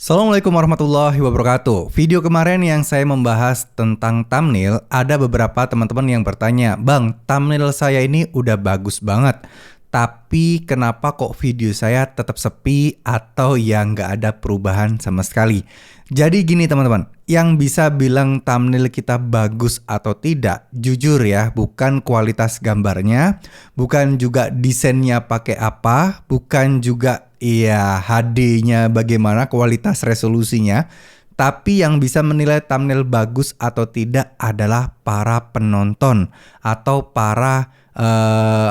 Assalamualaikum warahmatullahi wabarakatuh. Video kemarin yang saya membahas tentang thumbnail, ada beberapa teman-teman yang bertanya, "Bang, thumbnail saya ini udah bagus banget, tapi kenapa kok video saya tetap sepi atau yang nggak ada perubahan sama sekali?" Jadi gini teman-teman, yang bisa bilang thumbnail kita bagus atau tidak, jujur ya, bukan kualitas gambarnya, bukan juga desainnya pakai apa, bukan juga HD-nya bagaimana, kualitas resolusinya. Tapi yang bisa menilai thumbnail bagus atau tidak adalah para penonton atau para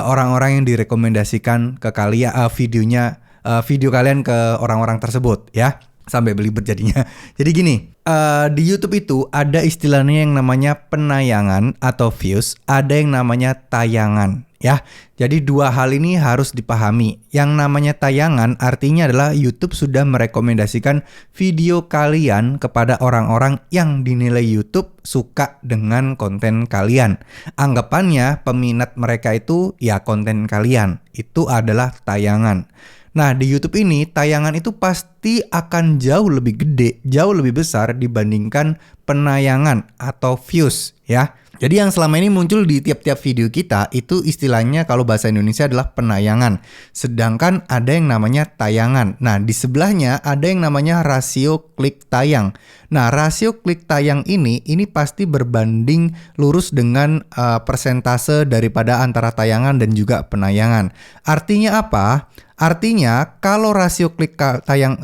orang-orang yang direkomendasikan ke kalian video kalian ke orang-orang tersebut ya. Sampai belibet jadinya. Jadi gini, di YouTube itu ada istilahnya yang namanya penayangan atau views, ada yang namanya tayangan ya. Jadi dua hal ini harus dipahami. Yang namanya tayangan artinya adalah YouTube sudah merekomendasikan video kalian kepada orang-orang yang dinilai YouTube suka dengan konten kalian. Anggapannya peminat mereka itu ya konten kalian. Itu adalah tayangan. Nah, di YouTube ini tayangan itu pasti akan jauh lebih gede, jauh lebih besar dibandingkan penayangan atau views ya. Jadi yang selama ini muncul di tiap-tiap video kita itu istilahnya kalau bahasa Indonesia adalah penayangan. Sedangkan ada yang namanya tayangan. Nah, di sebelahnya ada yang namanya rasio klik tayang. Nah, rasio klik tayang ini pasti berbanding lurus dengan persentase daripada antara tayangan dan juga penayangan. Artinya apa? Artinya kalau rasio klik tayang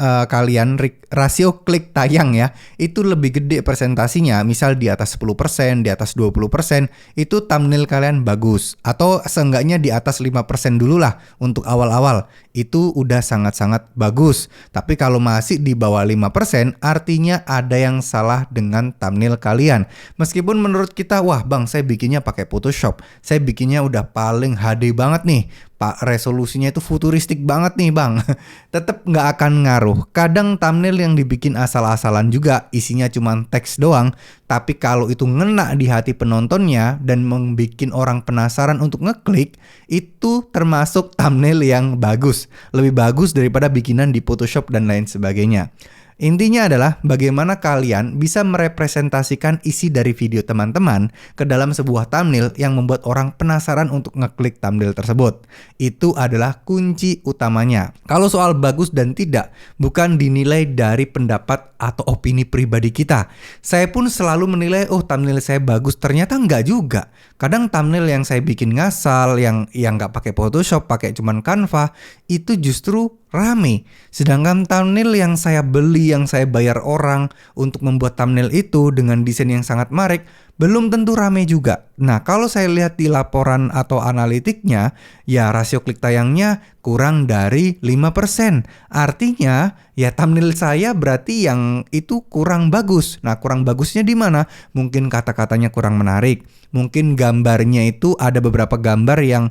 rasio klik tayang ya, itu lebih gede presentasinya, misal di atas 10%, di atas 20%, itu thumbnail kalian bagus. Atau seenggaknya di atas 5% dulu lah untuk awal-awal. Itu udah sangat-sangat bagus. Tapi kalau masih di bawah 5%, artinya ada yang salah dengan thumbnail kalian. Meskipun menurut kita, wah bang, saya bikinnya pakai Photoshop, saya bikinnya udah paling HD banget nih, Pak, resolusinya itu futuristik banget nih bang. Tetap nggak akan ngaruh. Kadang thumbnail yang dibikin asal-asalan juga, isinya cuma teks doang. Tapi kalau itu ngena di hati penontonnya dan membuat orang penasaran untuk ngeklik, itu termasuk thumbnail yang bagus. Lebih bagus daripada bikinan di Photoshop dan lain sebagainya. Intinya adalah bagaimana kalian bisa merepresentasikan isi dari video teman-teman ke dalam sebuah thumbnail yang membuat orang penasaran untuk ngeklik thumbnail tersebut. Itu adalah kunci utamanya. Kalau soal bagus dan tidak, bukan dinilai dari pendapat atau opini pribadi kita. Saya pun selalu menilai, oh thumbnail saya bagus, ternyata enggak juga. Kadang thumbnail yang saya bikin ngasal, yang nggak pakai Photoshop, pakai cuman Canva, itu justru rame. Sedangkan thumbnail yang saya beli, yang saya bayar orang untuk membuat thumbnail itu dengan desain yang sangat menarik, belum tentu rame juga. Nah, kalau saya lihat di laporan atau analitiknya, ya rasio klik tayangnya kurang dari 5%. Artinya, ya thumbnail saya berarti yang itu kurang bagus. Nah, kurang bagusnya di mana? Mungkin kata-katanya kurang menarik. Mungkin gambarnya itu ada beberapa gambar yang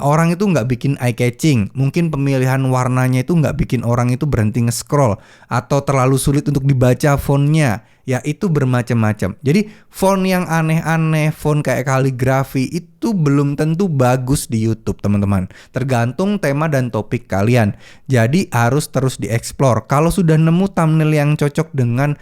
orang itu nggak bikin eye catching. Mungkin pemilihan warnanya itu nggak bikin orang itu berhenti nge-scroll, atau terlalu sulit untuk dibaca fontnya. Ya itu bermacam-macam. Jadi font yang aneh-aneh, font kayak kaligrafi itu belum tentu bagus di YouTube teman-teman. Tergantung tema dan topik kalian. Jadi harus terus dieksplor. Kalau sudah nemu thumbnail yang cocok dengan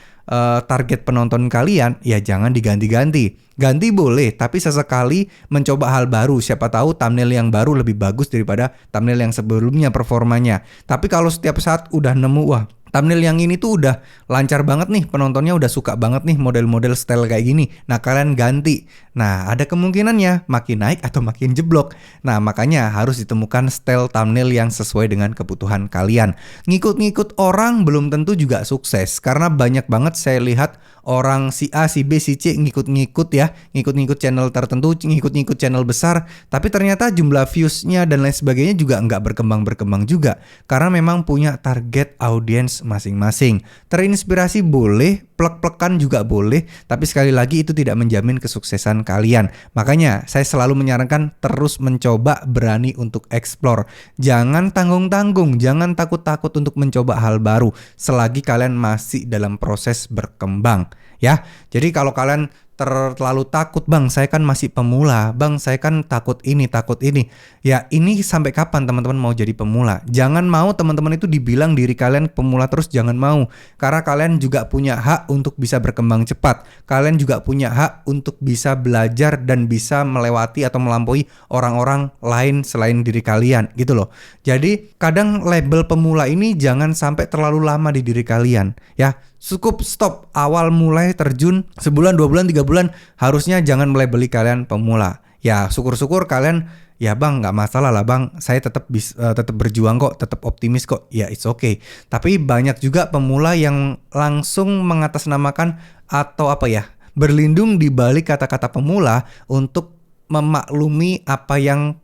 target penonton kalian, ya jangan diganti-ganti. Ganti boleh, tapi sesekali mencoba hal baru. Siapa tahu thumbnail yang baru lebih bagus daripada thumbnail yang sebelumnya performanya. Tapi kalau setiap saat udah nemu, wah thumbnail yang ini tuh udah lancar banget nih, penontonnya udah suka banget nih model-model style kayak gini. Nah, kalian ganti. Nah, ada kemungkinannya makin naik atau makin jeblok. Nah, makanya harus ditemukan style thumbnail yang sesuai dengan kebutuhan kalian. Ngikut-ngikut orang belum tentu juga sukses, karena banyak banget saya lihat orang si A, si B, si C ngikut-ngikut ya, ngikut-ngikut channel tertentu, ngikut-ngikut channel besar, tapi ternyata jumlah viewsnya dan lain sebagainya juga nggak berkembang-berkembang juga, karena memang punya target audiens masing-masing. Terinspirasi boleh, plek-plekan juga boleh, tapi sekali lagi itu tidak menjamin kesuksesan kalian. Makanya saya selalu menyarankan terus mencoba, berani untuk explore. Jangan tanggung-tanggung, jangan takut-takut untuk mencoba hal baru selagi kalian masih dalam proses berkembang. Ya, jadi kalau kalian terlalu takut, "Bang, saya kan masih pemula. Bang, saya kan takut ini, takut ini." Ya, ini sampai kapan teman-teman mau jadi pemula? Jangan mau teman-teman itu dibilang diri kalian pemula terus, jangan mau. Karena kalian juga punya hak untuk bisa berkembang cepat. Kalian juga punya hak untuk bisa belajar dan bisa melewati atau melampaui orang-orang lain selain diri kalian, gitu loh. Jadi, kadang label pemula ini jangan sampai terlalu lama di diri kalian, ya. Cukup stop awal mulai terjun sebulan, 2 bulan, 3 bulan, harusnya jangan melabeli kalian pemula. Ya syukur-syukur kalian, ya bang nggak masalah lah bang, saya tetap tetap berjuang kok, tetap optimis kok, ya it's okay. Tapi banyak juga pemula yang langsung mengatasnamakan atau apa ya, berlindung di balik kata-kata pemula untuk memaklumi apa yang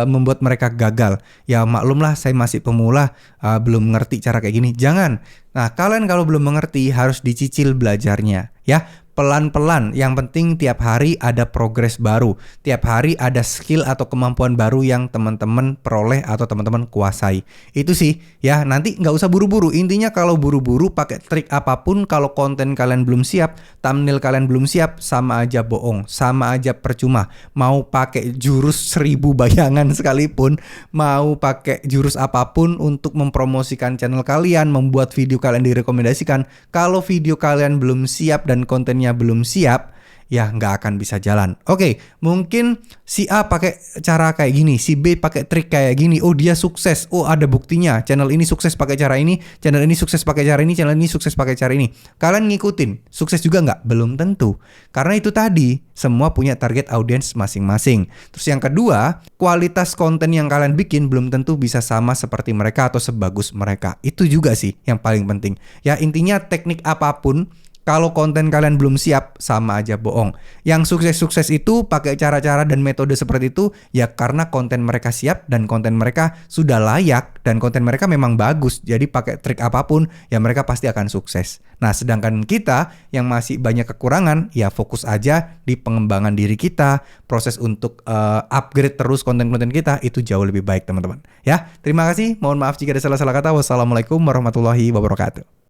membuat mereka gagal. Ya maklumlah saya masih pemula, belum ngerti cara kayak gini. Jangan. Nah, kalian kalau belum mengerti harus dicicil belajarnya, ya. Pelan-pelan, yang penting tiap hari ada progres baru. Tiap hari ada skill atau kemampuan baru yang teman-teman peroleh atau teman-teman kuasai. Itu sih, ya nanti nggak usah buru-buru. Intinya kalau buru-buru pakai trik apapun, kalau konten kalian belum siap, thumbnail kalian belum siap, sama aja bohong, sama aja percuma. Mau pakai jurus 1000 bayangan sekalipun, mau pakai jurus apapun untuk mempromosikan channel kalian, membuat video kalian direkomendasikan, kalau video kalian belum siap dan kontennya belum siap, ya nggak akan bisa jalan. Oke, mungkin si A pakai cara kayak gini, si B pakai trik kayak gini. Oh dia sukses, oh ada buktinya. Channel ini sukses pakai cara ini, channel ini sukses pakai cara ini, channel ini sukses pakai cara ini. Kalian ngikutin, sukses juga nggak? Belum tentu. Karena itu tadi, semua punya target audiens masing-masing. Terus yang kedua, kualitas konten yang kalian bikin belum tentu bisa sama seperti mereka atau sebagus mereka. Itu juga sih yang paling penting. Ya intinya teknik apapun, kalau konten kalian belum siap, sama aja bohong. Yang sukses-sukses itu pakai cara-cara dan metode seperti itu, ya karena konten mereka siap dan konten mereka sudah layak dan konten mereka memang bagus. Jadi pakai trik apapun, ya mereka pasti akan sukses. Nah, sedangkan kita yang masih banyak kekurangan, ya fokus aja di pengembangan diri kita, proses untuk upgrade terus konten-konten kita, itu jauh lebih baik teman-teman. Ya, terima kasih. Mohon maaf jika ada salah-salah kata. Wassalamualaikum warahmatullahi wabarakatuh.